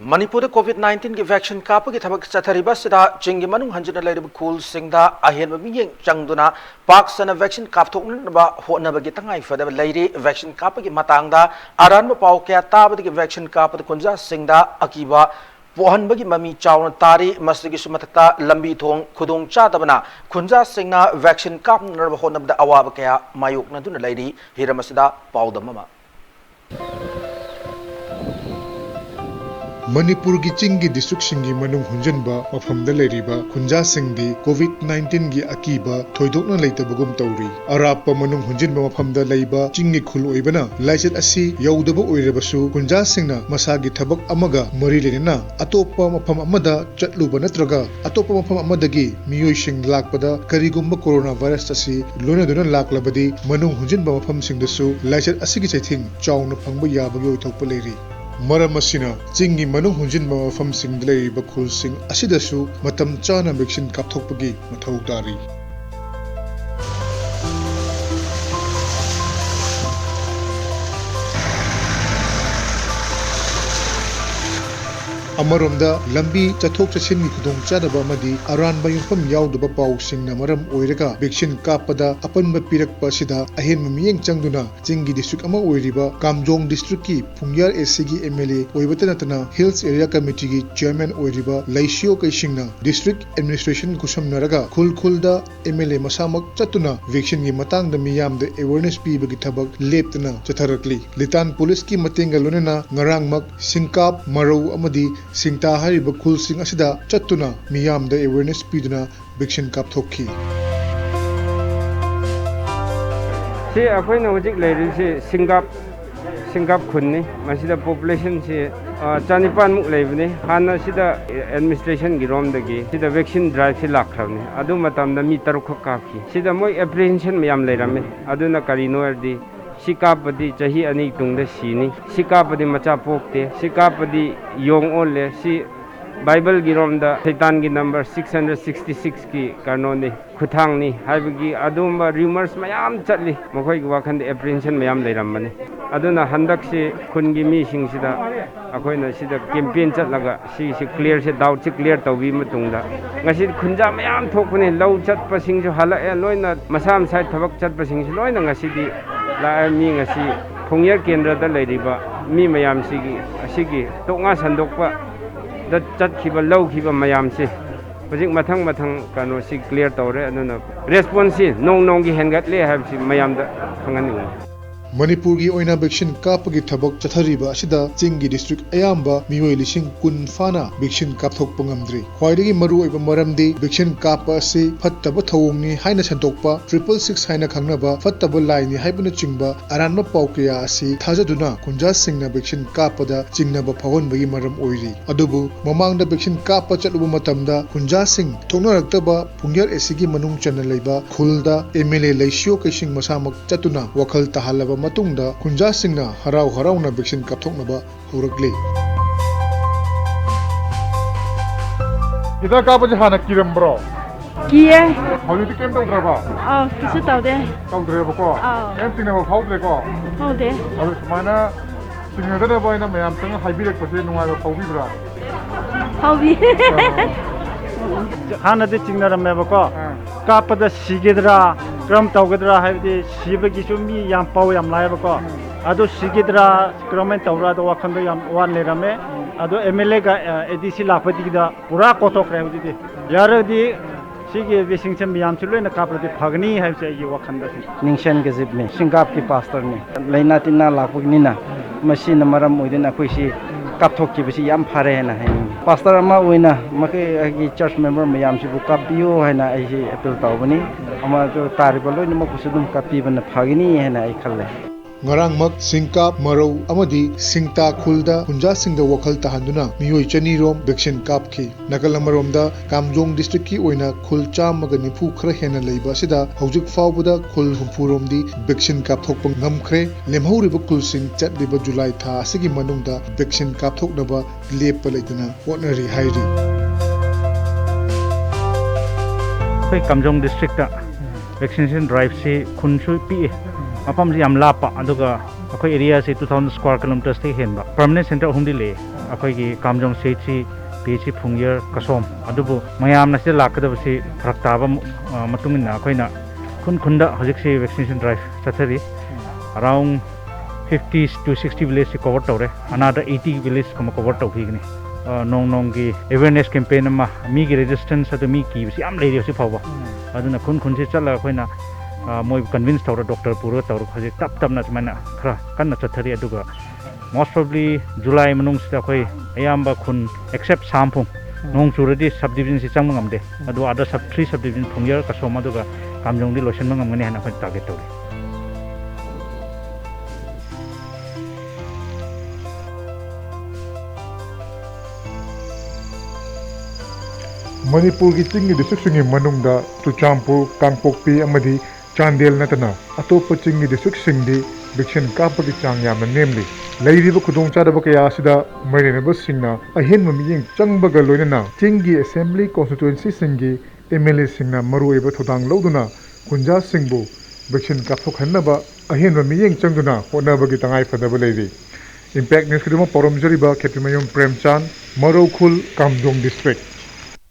मणिपुर कोविड-19 की वैक्सीन कापगी थबक चथरिबसिदा चिंगी मनुंग हंजना लेरिब कुल सिंगदा अहेनब मियेंग चंगदुना पाक सना वैक्सीन कापथोकनबा होनबगी तंगाई फदब लेरी वैक्सीन कापगी मतांगदा अरानब पाव क्या ताबदगी वैक्सीन कापद कुंजा सिंगदा अकीबा पोहनबगी ममी चावना तारी मसगी सुमतता लंबी थोंग खुदोंग चादबना खुंजा सिंगना वैक्सीन कापनब होनबदा अवाब क्या मायोकनदुना लेरी हिरमसिदा पावदममा मणिपुर की चिंगी डिस्ट्रिक्ट सिंगी मनुंग हुंजनबा मफमदा लेरिबा खुंजा सिंगदी कोविड-19 की अकीबा थोइदोकना लेतबगुम तौरी अराप मनुंग हुंजनबा मफमदा लेइबा चिंगी खुल ओइबना लाइसेट असि यौदबा ओइरबसु खुंजा सिंगना मसागी थबक अमगा मरी लेना अतोपा मफम अमदा चटलुबा नत्रगा अतोपा मफम अमदगी मियोइसिंग लाकपदा करिगुम्बा कोरोना वायरस असि लोनदुना लाकलबदी मनुंग हुंजनबा मफम सिंगदसु लाइसेट असिगी चैथिंग चाउना फंगबा याबगी ओइथोकपा लेरी मरम असिना चिंगी मनुंग हुंजिनबा मफमसिंग लेरिबा खुलसिंग असिदसु मतम चाना वैक्सीन कापथोकपगी मथौ तारी अमरोमदा लंबी चथोक चसिन की खुदोंग चादबा मदी अरानबा युफम याउदबा पाउसिंगना मरम ओइरगा वैक्सीन कापदा अपनबा पिरकपा सिदा अहेन मियेंग चंगदुना चिंगी डिस्ट्रिक्ट अमा ओइरिबा कामजोंग डिस्ट्रिक्ट की पुंग्यार एसी की एमएलए ओइबतनतना हिल्स एरिया कमिटी की चेयरमैन ओइरिबा लैसियो कैसिंगना डिस्ट्रिक्ट एडमिनिस्ट्रेशन कुसमनरगा खुलदा एमएलए मसामक चतुना वैक्सीन की मतांगदा मियामदा अवेयरनेस पीबगी थबक लेपतना चथरकली लितान पुलिस की मतेंगा लोनेना ngaraangmak singkap marau amadi सिंगता हारिबा खुलसिंग असिदा चत्तुना मियामदा अवेयरनेस पीदुना वैक्सीन कापथोकखी से अखोइना होजिक लेरिसे सिंगाप खुन्नी मसिदा पॉपुलेशन से चानिपान मुक लेबने हाना सिदा एडमिनिस्ट्रेशन की रोमदगी सिदा वैक्सीन ड्राइव से लाखरबने अदु मतमदा मी तरुख कापखी सिदा मोय एप्रिहेंशन मयाम लेरमे अदुना करिनो अर्दी सिकापदी चाही अनी तुंगदे सीनी सिकापदी मचा पोकते सिकापदी योंग ओले सी बाइबल की रोमदा सैतान की नंबर 666 की कानोनी खुथांगनी हाइबगी अदुम रूमर्स मयाम चली मखोई की वाखंद एप्रिहेंशन मयाम लेरमने अदुना हंदक से खुन की मी सिंगसिदा अखोइना सिदा कैंपेन चलगा सी क्लियर से डाउट से क्लियर तौबी मतुंगदा ngasi खुंजा मयाम थोकने लौ चटपा सिंगसु हलाए लोइना मसा मसा थबक चटपा सिंगसु लोइना ngasi दी लाए मी ngasi फोंगियर केंद्रदा लेरिबा मी मयाम सिगी तोंगा संदोकपा द चटखिबा लौखिबा मयाम से हजिक मथंग कानो सि क्लियर तौरे अदुना रेस्पॉन्स सि नोंग की हेंगतले हाबसि मयाम द खंगनि मणिपुर की ओइना वैक्सीन कापगी थबक चथरिबा असिदा चिंगी डिस्ट्रिक्ट अयाम्बा मियोय लिसिंग कुन फाना वैक्सीन कापथोकपा ngamdri ख्वाइदगी मरु ओइबा मरमदि वैक्सीन कापा असि फत्तबा थौंगनि हाइना संतोकपा 666 हाइना खंगनबा फत्तबा लाइनि हाइबना चिंगबा अरानबा पाउकया असि थाजदुना कुंजा सिंगना वैक्सीन कापदा चिंगनबा फावनबगी मरम ओइरि अदुबु ममांगदा वैक्सीन कापा चलुबा मतमदा कुंजा सिंग थोंगनरक्तबा पुंग्यार एसीगी मनुंग चन्ना लेबा खुलदा एमएलए लैसियो कैसिंग मसामक चतुना वखल तहालबा मतुंगदा खुंजा सिंगना हराउना वैक्सीन कापथोकनबा हौरकले इधर कापजे हाना किरमब्रो किए हौजिति केम तौद्राबा किसु तौदे तौद्रेबको एम सिंगना फाउद्रेको हौदे अबे समाना सिंगना बोइना मयाम तंग हाइबिरकपसे नुंगाबा फाउबिब्रा हौबी हानदे चिंगनरमेबको कापदा सिगेद्रा क्रम तौगद्रा हाइबदि सिबगिसु मी याम पाव याम लायबको अदो सिगेद्रा क्रमेन तौरा दो वखंदो याम वान लेरमे अदो एमएलए का एडीसी लापदिदा पूरा कोतोकरे हुदिदि यारदि सिगे वेसिंगचम याम चुलोइना कापदि फगनी हाइबसे ये वखंदा निंगशन के जिप में सिंगाप की पास्टर ने लेना तिना लापगनिना मशीन मरम ओइदिना कोइसी कापथोक की बसी याम फारे है ना है पास्टर अमा ओइना मके की चर्च मेंबर मयाम सिबु कापियो है ना आई अपील तौबनी अमा तो तारिबा लोइना मकुसुदुम कापिबन फागिनी है ना आई खल्ले ngaraangmak singkap marau amadi singta khulda kunja singda wakhal tahanduna miyoi chani rom vaccine kapki nagalamromda kamjong district ki oina khul chamaga nifu khra hena leiba sida hojik fawbuda khul humpu romdi vaccine kapthokpa ngamkhre lemhauriba khul sing chatliba july tha asigi manungda vaccine kapthoknaba lepa leitana hotnari hairi koi kamjong district ta vaccination drive se khunsu pi मफम से याम लापा अदुगा अखोई area से 2000 square kilometre से हेनबा permanent centre हुमदि ले ꯑꯩꯈꯣꯏꯒꯤ ꯀꯥꯝꯖꯣꯡ ꯁꯤ PHC ꯐꯨꯡꯌꯔ ꯀꯁꯣꯝ ꯑꯗꯨꯕꯨ ꯃꯌꯥꯝꯅ ꯁꯤꯗ ꯂꯥꯛꯀꯗꯕꯁꯤ ꯐꯔꯛ ꯇꯥꯕ ꯃꯇꯨꯡ ꯏꯟꯅ ꯑꯩꯈꯣꯏꯅ ꯈꯨꯟꯗ ꯍꯧꯖꯤꯛꯁꯤ ꯚꯦꯛꯁꯤꯅꯦꯁꯟ ꯗ꯭ꯔꯥꯏꯚ ꯆꯠꯊꯔꯤ ꯑꯔꯥꯎꯟ 50 to 60 ꯚꯤꯂꯦꯖꯁꯤ ꯀꯣꯚꯔ ꯇꯧꯔꯦ ꯑꯅꯥꯗ 80 ꯚꯤꯂꯦꯖꯀꯨꯝꯕ ꯀꯣꯚꯔ ꯇꯧꯈꯤꯒꯅꯤ ꯅꯣꯡꯒꯤ ꯑꯦꯋꯦꯔꯅꯦꯁ ꯀꯦꯝꯄꯦꯟ ꯑꯃ ꯃꯤꯒꯤ ꯔꯦꯖꯤꯁꯇꯦꯟꯁ ꯑꯗꯨ ꯃꯤ ꯀꯤꯕꯁꯤ ꯌꯥꯝ ꯂꯩꯔꯤ ꯍꯧꯖꯤꯛ ꯐꯥꯎꯕ ꯑꯗꯨꯅ ꯈꯨꯟꯁꯤ ꯆꯠꯂꯒ ꯑꯩꯈꯣꯏꯅ ꯃꯣꯏꯕꯨ ꯀꯟꯚꯤꯟꯁ ꯇꯧꯔ ꯗꯣꯛꯇꯔ ꯄꯨꯔꯒ ꯇꯧꯔꯒ ꯍꯧꯖꯤꯛ ꯇꯞꯅ ꯁꯨꯃꯥꯏꯅ ꯈꯔ ꯀꯟꯅ ꯆꯠꯊꯔꯤ ꯑꯗꯨꯒ ꯃꯣꯁ ꯄ꯭ꯔꯣꯕ꯭ꯂꯤ ꯖꯨꯂꯥꯏ ꯃꯅꯨꯡꯁꯤꯗ ꯑꯩꯈꯣꯏ ꯑꯌꯥꯝꯕ ꯈꯨꯟ ꯑꯦꯛꯁꯦꯞ ꯁꯥꯝꯐꯨꯡ ꯅꯣꯡ ꯆꯨꯔꯗꯤ ꯁꯕ ꯗꯤꯕꯤꯖꯟꯁꯤ ꯆꯪꯕ ꯉꯝꯗꯦ ꯑꯗꯨ ꯑꯗ 3 ꯁꯕ ꯗꯤꯕꯤꯖꯟ ꯐꯨꯡꯌꯔ ꯀꯁꯣꯝ ꯑꯗꯨꯒ ꯀꯥꯝꯖꯣꯡꯗꯤ ꯂꯣꯏꯁꯤꯟꯕ ꯉꯝꯒꯅꯤ ꯍꯥꯏꯅ ꯑꯩꯈꯣꯏ ꯇꯥꯔꯒꯦꯠ ꯇꯧꯔꯤ ꯃꯅꯤꯄꯨꯔꯒꯤ ꯆꯤꯡꯒꯤ ꯗꯤꯁꯇ꯭ꯔꯤꯛꯁꯤꯡꯒꯤ ꯃꯅꯨꯡꯗ ꯆꯨꯔꯆꯥꯟꯄꯨꯔ, ꯀꯥꯡꯄꯣꯛꯄꯤ ꯑꯃꯗꯤ ꯆꯥꯟꯗꯦꯜ ꯅꯠꯇꯅ ꯑꯇꯣꯞꯄ ꯆꯤꯡꯒꯤ ꯗꯤꯁꯇ꯭ꯔꯤꯛꯁꯤꯡꯗꯤ ꯚꯦꯛꯁꯤꯟ ꯀꯥꯞꯄꯒꯤ ꯆꯥꯡ ꯌꯥꯝꯅ ꯅꯦꯝꯂꯤ꯫ ꯂꯩꯔꯤꯕ ꯈꯨꯗꯣꯡꯆꯥꯗꯕ ꯀꯌꯥ ꯑꯁꯤꯗ ꯃꯩꯔꯩꯅꯕꯁꯤꯡꯅ ꯑꯍꯦꯟꯕ ꯃꯤꯠꯌꯦꯡ ꯆꯪꯕꯒ ꯂꯣꯏꯅꯅ ꯆꯤꯡꯒꯤ ꯑꯦꯁꯦꯝꯕ꯭ꯂꯤ ꯀꯣꯟꯁꯇꯤꯇꯨꯑꯦꯟꯁꯤꯁꯤꯡꯒꯤ MLAꯁꯤꯡꯅ ꯃꯔꯨꯑꯣꯏꯕ ꯊꯧꯗꯥꯡ ꯂꯧꯗꯨꯅ ꯈꯨꯟꯖꯥꯁꯤꯡꯕꯨ ꯚꯦꯛꯁꯤꯟ ꯀꯥꯞꯊꯣꯛꯍꯟꯅꯕ ꯑꯍꯦꯟꯕ ꯃꯤꯠꯌꯦꯡ ꯆꯪꯗꯨꯅ ꯍꯣꯠꯅꯕꯒꯤ ꯇꯉꯥꯏꯐꯗꯕ ꯂꯩꯔꯤ꯫ ꯏꯝꯄꯦꯛ ꯅ꯭ꯌꯨꯁꯀꯤꯗꯃꯛ ꯄꯥꯎꯔꯝꯖꯔꯤꯕ ꯈꯦꯇ꯭ꯔꯤꯃꯌꯨꯝ ꯄ꯭ꯔꯦꯝꯆꯥꯟ, ꯃꯔꯧꯈꯨꯜ, ꯀꯥꯝꯖꯣꯡ ꯗꯤꯁꯇ꯭ꯔꯤꯛ꯫